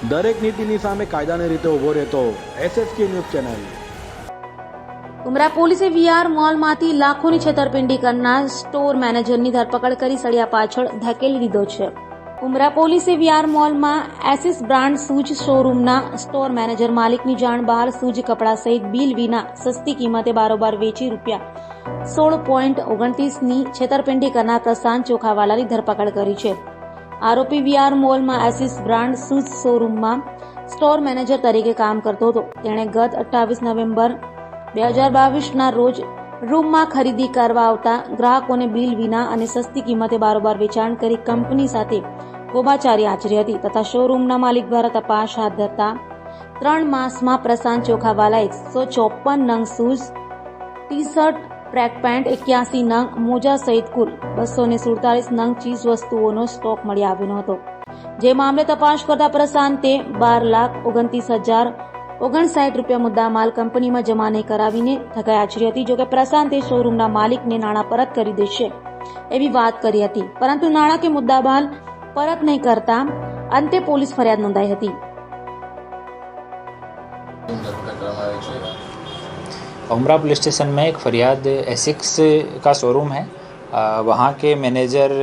દરેક નીતિની સામે કાયદાની રીતે ઊભો રહેતો SSK ન્યૂઝ ચેનલ। ઉમરા પોલીસે VR મોલમાંથી લાખોની છેતરપિંડી કરનાર સ્ટોર મેનેજરની ધરપકડ કરી સળિયા પાછળ ધકેલી દીધો છે। ઉમરા પોલીસે VR મોલમાં એસિસ બ્રાન્ડ શૂઝ શોરૂમના સ્ટોર મેનેજર માલિકની જાણ બહાર શૂઝ કપડા સહિત બિલ વિના સસ્તી કિંમતે બારોબાર વેચી ₹16.29ની છેતરપિંડી કરનાર પ્રશાંત ચોખાવાલાની ધરપકડ કરી છે। આરોપી VR મોલમાં એસિસ બ્રાન્ડ શૂઝ શોરૂમમાં સ્ટોર મેનેજર તરીકે કામ કરતો હતો। તેણે ગત 28 નવેમ્બર 2022ના રોજ રૂમમાં ખરીદી કરવા આવતા ગ્રાહકોને બિલ વિના અને સસ્તી કિંમતે બારોબાર વેચાણ કરી કંપની સાથે ગોબાચારી આચરી હતી તથા શોરૂમના માલિક દ્વારા તપાસ હાથ ધરતા 3 માસમાં પ્રશાંત ચોખાવાલા 154 નંગ શૂઝ, ટી-શર્ટ, ટ્રેક પેન્ટ, 81 નંગ, મોજા સહિત કુલ 247 નંગ ચીજ વસ્તુઓનો સ્ટોક મળી આવ્યો હતો। જે મામલે તપાસ કરતા પ્રશાંતે ₹12,29,059 મુદ્દામાલ કંપનીમાં જમા નહીં કરાવીને ઠગાઈ આચરી હતી। જોકે પ્રશાંતે શોરૂમના માલિકને નાણાં પરત કરી દેશે એવી વાત કરી હતી, પરંતુ નાણાં કે મુદ્દામાલ પરત નહીં કરતા અંતે પોલીસ ફરિયાદ નોંધાઈ હતી। उमरा पुलिस स्टेशन में एक फरियाद एसिक्स का शोरूम है। वहाँ के मैनेजर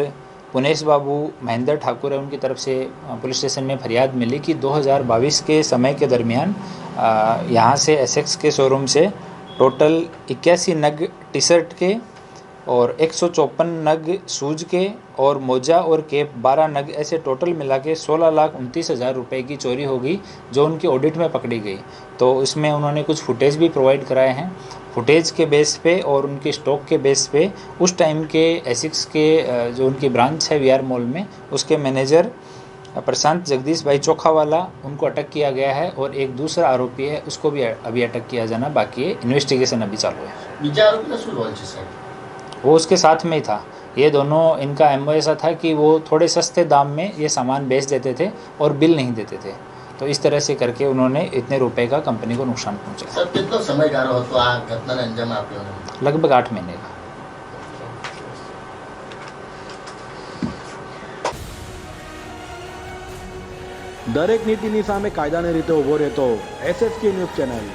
पुनेश बाबू महेंद्र ठाकुर है, उनकी तरफ से पुलिस स्टेशन में फरियाद मिली कि 2022 के समय के दरमियान यहाँ से एसिक्स के शोरूम से टोटल 81 नग टी शर्ट के और 154 नग शूज के और मोजा और केप 12 नग ऐसे टोटल मिला के 16,29,000 रुपये की चोरी हो गई, जो उनकी ऑडिट में पकड़ी गई। तो इसमें उन्होंने कुछ फुटेज भी प्रोवाइड कराए हैं। फुटेज के बेस पे और उनके स्टॉक के बेस पे उस टाइम के एसिक्स के जो उनकी ब्रांच है VR मॉल में, उसके मैनेजर प्रशांत जगदीश भाई चोखावाला, उनको अटक किया गया है और एक दूसरा आरोपी है, उसको भी अभी अटक किया जाना बाकी है। इन्वेस्टिगेशन अभी चालू है। वो उसके साथ में ही था। ये दोनों, इनका MO ऐसा था कि वो थोड़े सस्ते दाम में ये सामान बेच देते थे और बिल नहीं देते थे। तो इस तरह से करके उन्होंने इतने रुपए का कंपनी को नुकसान पहुंचा। सर कितना समय गाળો હતો આ ઘટનાને અંજામ આપ્યો? लगभग 8 महीने का। દરેક નીતિની સામે કાયદાની રીતે ઊભો રહેતો SSK ન્યૂઝ ચેનલ।